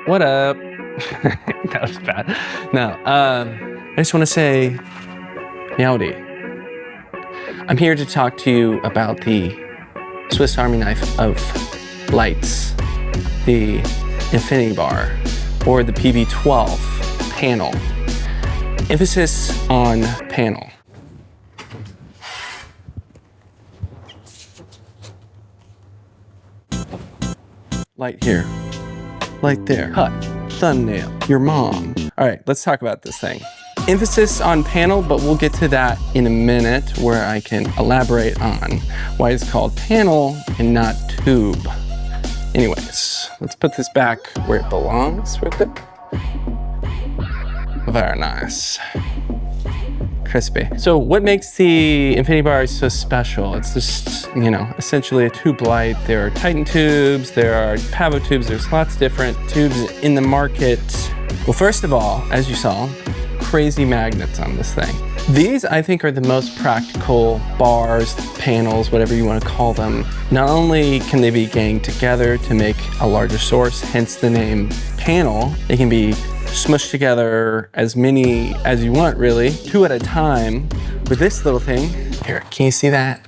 What up? That was bad. No, I just want to say, howdy. I'm here to talk to you about the Swiss Army knife of lights, the INFINIBAR, or the PB12 panel. Emphasis on panel. Light here, light there, cut, thumbnail, your mom. All right, let's talk about this thing. Emphasis on panel, but we'll get to that in a minute where I can elaborate on why it's called panel and not tube. Anyways, let's put this back where it belongs with it. Very nice. Crispy. So what makes the INFINIBAR so special? It's just, you know, essentially a tube light. There are Titan tubes, there are Pavo tubes, there's lots of different tubes in the market. Well, first of all, as you saw, crazy magnets on this thing. These, I think, are the most practical bars, panels, whatever you want to call them. Not only can they be ganged together to make a larger source, hence the name panel, they can be smushed together as many as you want, really, 2 at a time. With this little thing, here, can you see that?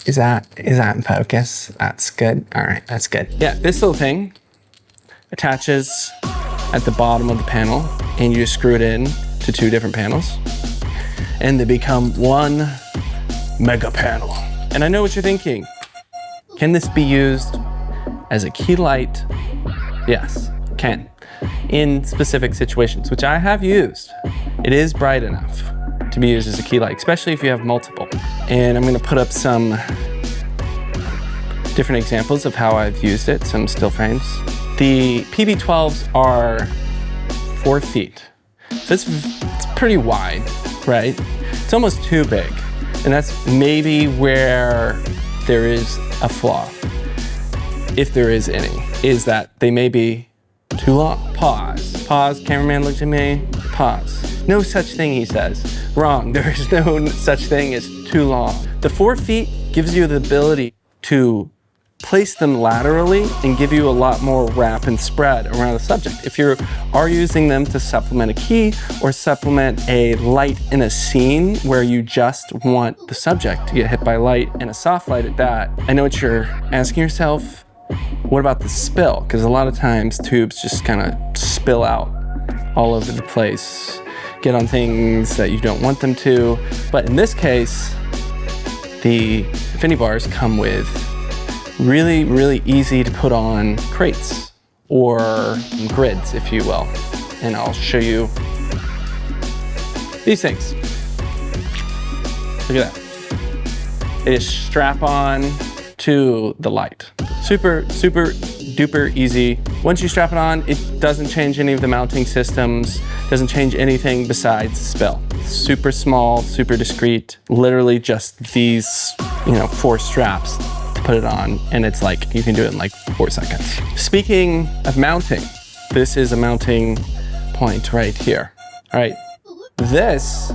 Is that in focus? That's good. All right, that's good. Yeah, this little thing attaches at the bottom of the panel, and you just screw it in to 2 different panels, and they become 1 mega panel. And I know what you're thinking. Can this be used as a key light? Yes, it can. In specific situations, which I have used. It is bright enough to be used as a key light, especially if you have multiple. And I'm gonna put up some different examples of how I've used it, some still frames. The PB12s are 4 feet. So it's pretty wide, right? It's almost too big. And that's maybe where there is a flaw, if there is any, is that they may be too long. Pause. Pause. Cameraman looked at me. Pause. No such thing, he says. Wrong. There is no such thing as too long. The 4 feet gives you the ability to place them laterally and give you a lot more wrap and spread around the subject. If you are using them to supplement a key or supplement a light in a scene where you just want the subject to get hit by light and a soft light at that, I know what you're asking yourself. What about the spill? Because a lot of times tubes just kind of spill out all over the place, get on things that you don't want them to. But in this case, the INFINIBARs come with really, really easy to put on crates or grids, if you will. And I'll show you these things. Look at that. They just strap on to the light. Super, super duper easy. Once you strap it on, it doesn't change any of the mounting systems, doesn't change anything besides spill. Super small, super discreet, literally just these, 4 straps to put it on, and it's like, you can do it in like 4 seconds. Speaking of mounting, this is a mounting point right here. All right, this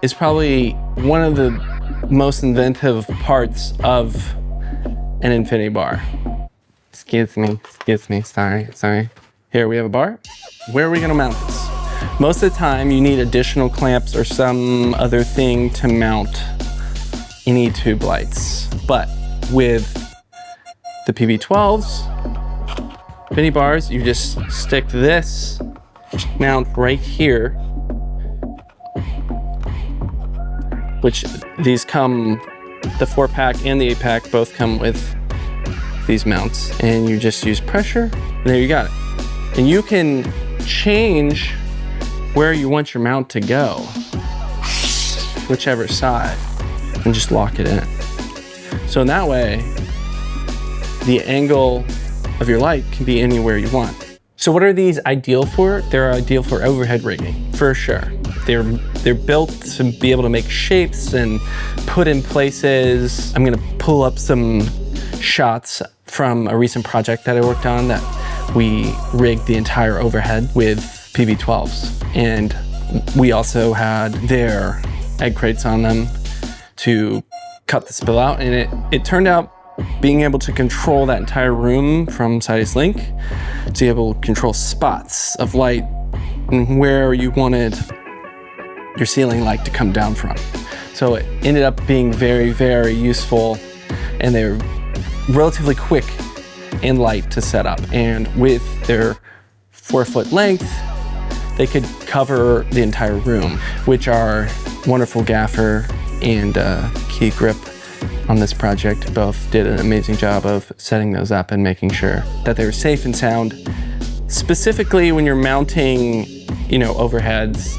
is probably one of the most inventive parts of an INFINIBAR. Excuse me, sorry. Here we have a bar. Where are we gonna mount this? Most of the time you need additional clamps or some other thing to mount any tube lights. But with the PB12s, INFINIBARs, you just stick this mount right here, which these come, the 4-pack and the 8-pack both come with these mounts, and you just use pressure, and there you got it. And you can change where you want your mount to go, whichever side, and just lock it in. So in that way, the angle of your light can be anywhere you want. So what are these ideal for? They're ideal for overhead rigging, for sure. They're built to be able to make shapes and put in places. I'm gonna pull up some shots from a recent project that I worked on that we rigged the entire overhead with PB12s. And we also had their egg crates on them to cut the spill out, and it turned out being able to control that entire room from Sidus Link, to be able to control spots of light and where you wanted your ceiling light to come down from. So it ended up being very, very useful, and they're relatively quick and light to set up. And with their 4-foot length, they could cover the entire room, which our wonderful gaffer and key grip on this project both did an amazing job of setting those up and making sure that they were safe and sound. Specifically when you're mounting, overheads,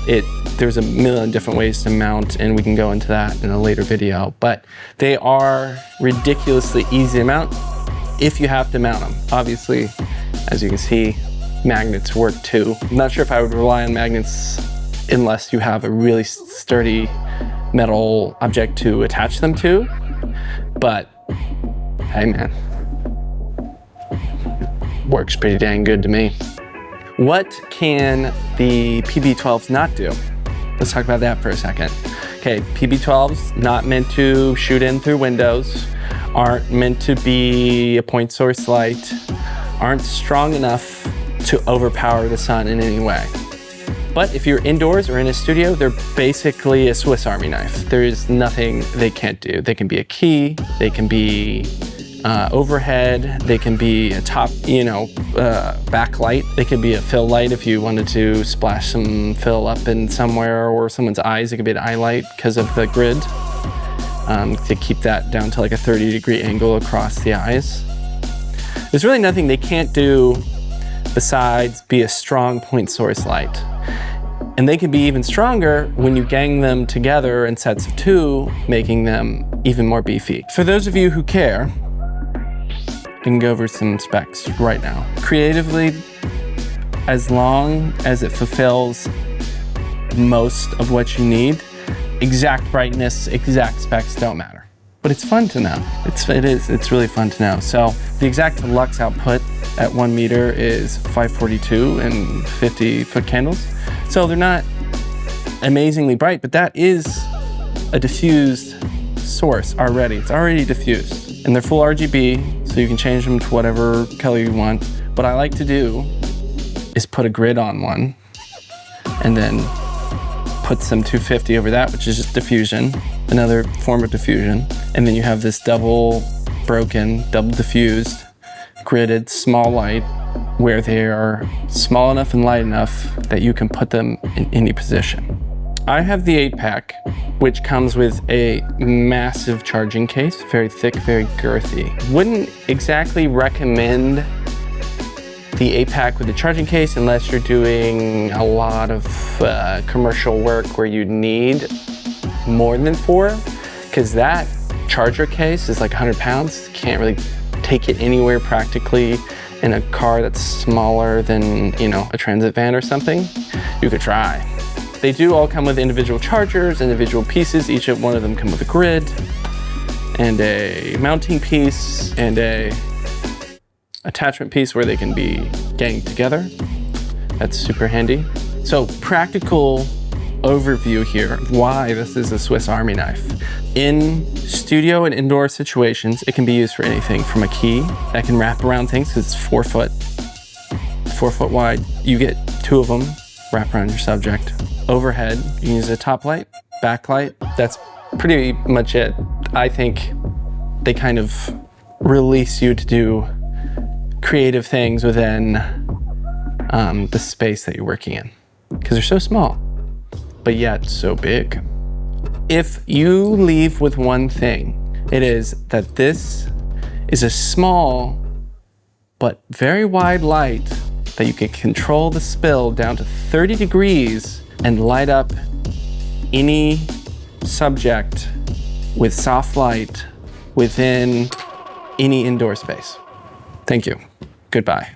there's a million different ways to mount, and we can go into that in a later video, but they are ridiculously easy to mount if you have to mount them. Obviously, as you can see, magnets work too. I'm not sure if I would rely on magnets unless you have a really sturdy metal object to attach them to, but hey man, works pretty dang good to me. What can the PB12s not do? Let's talk about that for a second. Okay, PB12s not meant to shoot in through windows, aren't meant to be a point source light, aren't strong enough to overpower the sun in any way. But if you're indoors or in a studio, they're basically a Swiss Army knife. There is nothing they can't do. They can be a key, they can be overhead, they can be a top, backlight. They could be a fill light if you wanted to splash some fill up in somewhere or someone's eyes. It could be an eye light because of the grid, to keep that down to like a 30-degree angle across the eyes. There's really nothing they can't do besides be a strong point source light. And they can be even stronger when you gang them together in sets of 2, making them even more beefy. For those of you who care, I can go over some specs right now. Creatively, as long as it fulfills most of what you need, exact brightness, exact specs don't matter. But it's fun to know. It's really fun to know. So the exact lux output at 1 meter is 542 and 50-foot candles. So they're not amazingly bright, but that is a diffused source already. It's already diffused. And they're full RGB, so you can change them to whatever color you want. What I like to do is put a grid on one and then put some 250 over that, which is just diffusion, another form of diffusion. And then you have this double diffused, gridded small light where they are small enough and light enough that you can put them in any position. I have the 8-pack, which comes with a massive charging case, very thick, very girthy. Wouldn't exactly recommend the 8-pack with the charging case unless you're doing a lot of commercial work where you need more than 4, because that charger case is like 100 pounds. Can't really take it anywhere practically in a car that's smaller than, a transit van or something. You could try. They do all come with individual chargers, individual pieces. Each one of them come with a grid and a mounting piece and a attachment piece where they can be ganged together. That's super handy. So practical overview here of why this is a Swiss Army knife. In studio and indoor situations, it can be used for anything from a key that can wrap around things because it's 4 foot wide. You get 2 of them, wrap around your subject. Overhead, you can use a top light, backlight. That's pretty much it. I think they kind of release you to do creative things within the space that you're working in because they're so small, but yet so big. If you leave with one thing, it is that this is a small but very wide light that you can control the spill down to 30 degrees and light up any subject with soft light within any indoor space. Thank you. Goodbye.